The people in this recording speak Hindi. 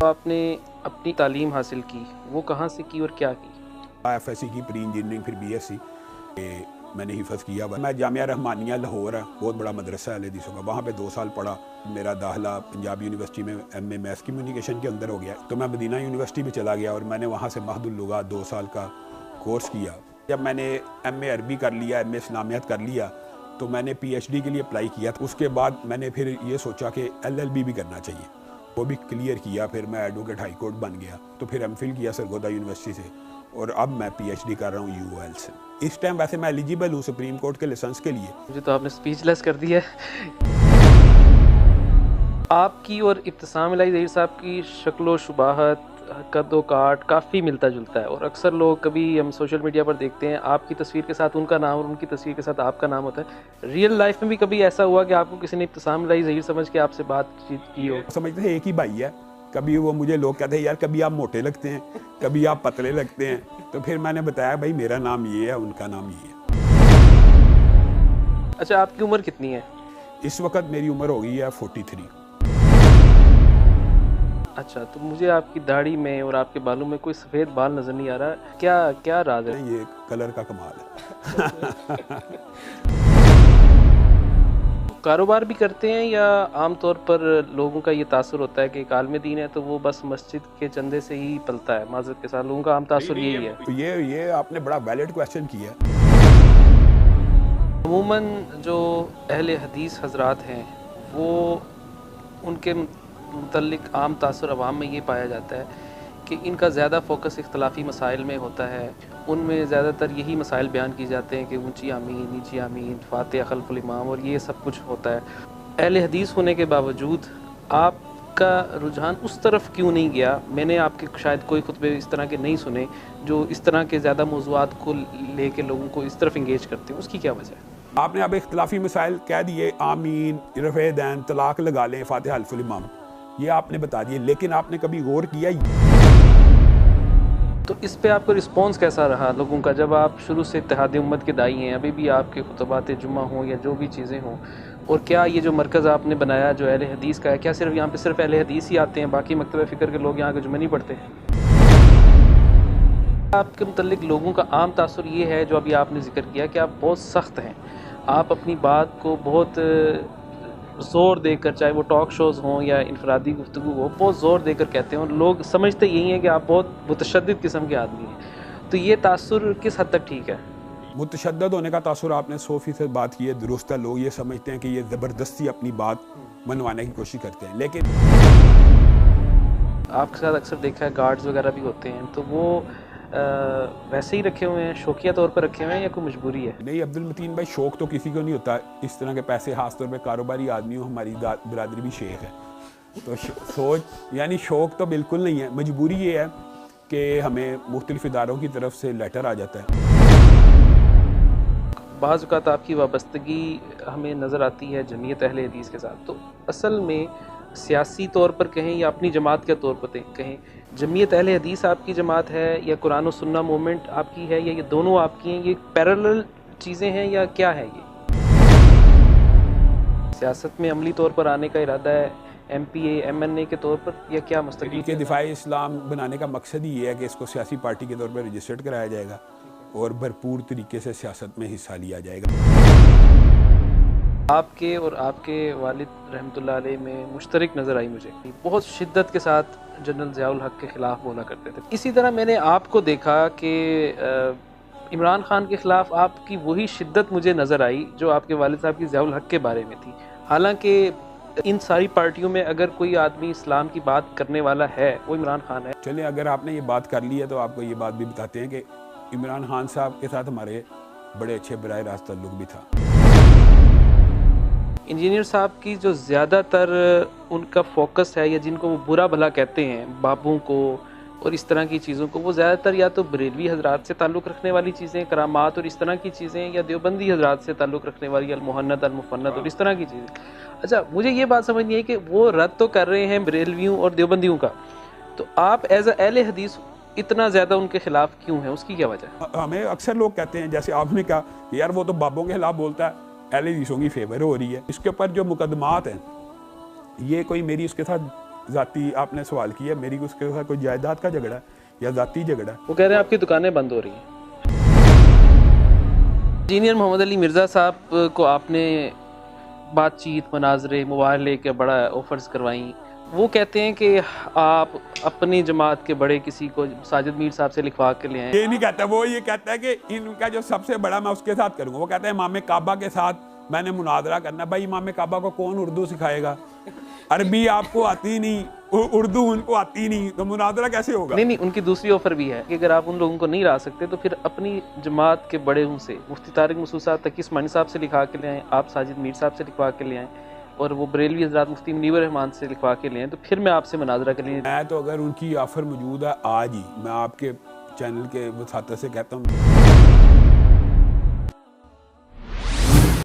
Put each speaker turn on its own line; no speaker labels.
तो आपने अपनी तालीम हासिल की, वो कहाँ से की और क्या की?
FSC की प्री इंजीनियरिंग, फिर BSc मैंने हिफ़्ज़ किया। मैं जामिया रहमानिया लाहौर है, बहुत बड़ा मदरसा है अहले हदीसों का, वहाँ पे 2 साल पढ़ा। मेरा दाखिला पंजाब यूनिवर्सिटी में MA मैथ्स कम्युनिकेशन के अंदर हो गया, तो मैं मदीना यूनिवर्सिटी में चला गया और मैंने वहाँ से महदुल लुगात 2 साल का कोर्स किया। जब मैंने MA अरबी कर लिया, MA इस्लामियात कर लिया, तो मैंने PhD के लिए अप्लाई किया। उसके बाद मैंने फिर ये सोचा कि LLB भी करना चाहिए, वो भी क्लियर किया। फिर मैं एडवोकेट हाई कोर्ट बन गया, तो फिर MPhil किया सरगोदा यूनिवर्सिटी से, और अब मैं PhD कर रहा हूँ UOL से। इस टाइम वैसे मैं एलिजिबल हूँ सुप्रीम कोर्ट के लाइसेंस के लिए।
मुझे तो आपने स्पीचलेस कर दिया है। आपकी और इब्तिसाम इलाही ज़हीर साहब की शक्लो शुबाहत, कद्दो काट काफ़ी मिलता जुलता है, और अक्सर लोग, कभी हम सोशल मीडिया पर देखते हैं आपकी तस्वीर के साथ उनका नाम और उनकी तस्वीर के साथ आपका नाम होता है। रियल लाइफ में भी कभी ऐसा हुआ कि आपको किसी ने इब्तिसाम इलाही ज़हीर समझ के आपसे बातचीत की हो?
समझते हैं एक ही भाई है। कभी वो मुझे लोग कहते हैं यार कभी आप मोटे लगते हैं, कभी आप पतले लगते हैं, तो फिर मैंने बताया भाई मेरा नाम ये है, उनका नाम ये है।
अच्छा, आपकी उम्र कितनी है?
इस वक्त मेरी उम्र हो गई है 43।
अच्छा, तो मुझे आपकी दाढ़ी में और आपके बालों में कोई सफ़ेद बाल नज़र नहीं आ रहा, क्या क्या राज है?
ये कलर का कमाल है।
कारोबार भी करते हैं, या आम तौर पर लोगों का ये तासुर होता है कि एक आलिम दीन है तो वो बस मस्जिद के चंदे से ही पलता है? माज़रत के साथ लोगों का आम तासुर यही है।
तो ये आपने बड़ा वैलिड क्वेश्चन किया।
अमूमन जो अहले हदीस हजरात हैं, वो उनके मुतल्लिक आम तासुर अवाम में ये पाया जाता है कि इनका ज़्यादा फोकस इख्तलाफी मसाइल में होता है। उनमें ज़्यादातर यही मसाइल बयान किए जाते हैं कि ऊंची आमीन, नीची आमीन, फातिहा खल्फुल इमाम, और ये सब कुछ होता है। अहले हदीस होने के बावजूद आपका रुझान उस तरफ क्यों नहीं गया? मैंने आपके शायद कोई खुतबे इस तरह के नहीं सुने जो इस तरह के ज़्यादा मौज़ूआत को लेके लोगों को इस तरफ इंगेज करते हैं, उसकी क्या वजह है?
आपने अब इख्तलाफी मसाइल कह दिए, आमीन, रफ़े दैन, तलाक लगा लें, फातिहा खल्फुल इमाम, ये आपने बता दिए, लेकिन आपने कभी गौर किया ही?
तो इस पे आपका रिस्पॉन्स कैसा रहा लोगों का, जब आप शुरू से इत्तेहाद उम्मत के दाई हैं, अभी भी आपके खुतबात जुम्मा हों या जो भी चीज़ें हों, और क्या ये जो मरकज़ आपने बनाया जो अहले हदीस का है, क्या सिर्फ यहाँ पे सिर्फ अहले हदीस ही आते हैं, बाकी मकतब फ़िक्र के लोग यहाँ के जुम्मे नहीं पढ़ते? आपके मुतल्लिक लोगों का आम तासुर ये है, जो अभी आपने जिक्र किया, कि आप बहुत सख्त हैं, आप अपनी बात को बहुत ज़ोर देकर, चाहे वो टॉक शोज़ हों या इनफरादी गुफ्तगू हो, बहुत ज़ोर देकर कहते हैं, और लोग समझते यही हैं कि आप बहुत मुतशद्दिद किस्म के आदमी हैं। तो ये तासुर किस हद तक ठीक है?
मुतशद्दद होने का तासुर आपने 100% बात की है, दुरुस्त है। लोग ये समझते हैं कि ये ज़बरदस्ती अपनी बात मनवाने की कोशिश करते हैं, लेकिन
आपके साथ अक्सर देखा है गार्ड्स वगैरह भी होते हैं, तो वो वैसे ही रखे हुए हैं, शौकिया तौर पर रखे हुए हैं, या कोई मजबूरी है?
नहीं अब्दुल मतीन भाई, शौक तो किसी को नहीं होता इस तरह के पैसे, खास तौर पे कारोबारी आदमी हो। हमारी बिरादरी भी शेख है, तो सोच यानी शौक तो बिल्कुल नहीं है। मजबूरी ये है कि हमें मुख्तलिफ इदारों की तरफ से लेटर आ जाता है।
बाज़ औक़ात आपकी वाबस्तगी हमें नज़र आती है जमीयत अहले हदीस के साथ, तो असल में सियासी तौर पर कहें या अपनी जमात के तौर पर कहें, जमीयत अहले हदीस आपकी जमात है, या कुरान और सुन्ना मूवमेंट आपकी है, या ये दोनों आपकी हैं? ये पैरेलल चीज़ें हैं या क्या है ये? सियासत में अमली तौर पर आने का इरादा है MPA MNA के तौर पर, या क्या मुस्तक़बिल
के दिफाई इस्लाम बनाने का मकसद ही ये है कि इसको सियासी पार्टी के तौर पर रजिस्टर्ड कराया जाएगा और भरपूर तरीके से सियासत में हिस्सा लिया जाएगा।
आपके और आपके वालिद रहमतुल्लाह अलैह में मुश्तरक नज़र आई मुझे, बहुत शिद्दत के साथ जनरल ज़ियाउल हक़ के ख़िलाफ़ बोला करते थे। इसी तरह मैंने आपको देखा कि इमरान खान के ख़िलाफ़ आपकी वही शिद्दत मुझे नज़र आई जो आपके वालिद साहब की ज़ियाउल हक़ के बारे में थी। हालांकि इन सारी पार्टियों में अगर कोई आदमी इस्लाम की बात करने वाला है, वो इमरान खान है।
चलिए, अगर आपने ये बात कर ली है तो आपको ये बात भी बताते हैं कि इमरान खान साहब के साथ हमारे बड़े अच्छे बराह रास्त ताल्लुक़ भी था।
इंजीनियर साहब की जो ज़्यादातर उनका फोकस है, या जिनको वो बुरा भला कहते हैं, बाबों को और इस तरह की चीज़ों को, वो ज़्यादातर या तो बरेलवी हजरात से ताल्लुक़ रखने वाली चीज़ें, करामात और इस तरह की चीज़ें, या देवबंदी हजरात से ताल्लुक़ रखने वाली अल-मुहन्नद अल-मुफन्नद और इस तरह की चीज़ें। अच्छा, मुझे ये बात समझ नहीं है कि वो रद्द तो कर रहे हैं बरेलवियों और देवबंदियों का, तो आप एज अ अहले हदीस इतना ज़्यादा उनके ख़िलाफ़ क्यों है? उसकी क्या वजह है?
हमें अक्सर लोग कहते हैं, जैसे आपने कहा यार वो तो बाबों के खिलाफ बोलता है, अहले हदीसों की फेवर हो रही है। इसके ऊपर जो मुकदमात हैं, ये कोई मेरी उसके साथ ज़ाती आपने सवाल किया, मेरी उसके साथ कोई जायदाद का झगड़ा है या ज़ाती झगड़ा है?
वो कह रहे हैं आपकी दुकानें बंद हो रही हैं। इंजीनियर मोहम्मद अली मिर्ज़ा साहब को आपने बातचीत, मनाजरे, मोबाइल लेके बड़ा ऑफर्स करवाई। वो कहते हैं कि आप अपनी जमात के बड़े किसी को साजिद मीर साहब से लिखवा के ले आए।
ये नहीं कहता वो, ये कहता है कि इनका जो सबसे बड़ा मैं उसके साथ करूँगा। वो कहता है इमाम काबा के साथ मैंने मुनाजरा करना। भाई इमाम काबा को कौन उर्दू सिखाएगा? अरबी आपको आती नहीं, उर्दू उनको आती नहीं, तो मुनाजरा कैसे होगा?
नहीं, उनकी दूसरी ऑफर भी है कि अगर आप उन लोगों को नहीं ला सकते तो फिर अपनी जमात के बड़े से मुफ्ती तारिक मसूद साहब, तकी उस्मानी साहब से लिखवा के ले आएँ, आप साजिद मीर साहब से लिखवा के ले आएँ, और वो बरेलवी हज़रात मुफ्ती मुनीवर रहमान से लिखवा के ले आएँ, तो फिर मैं आपसे मुनाजरा कर लें।
मैं तो अगर उनकी ऑफ़र मौजूद है आज ही, मैं आपके चैनल के वसातत से कहता हूँ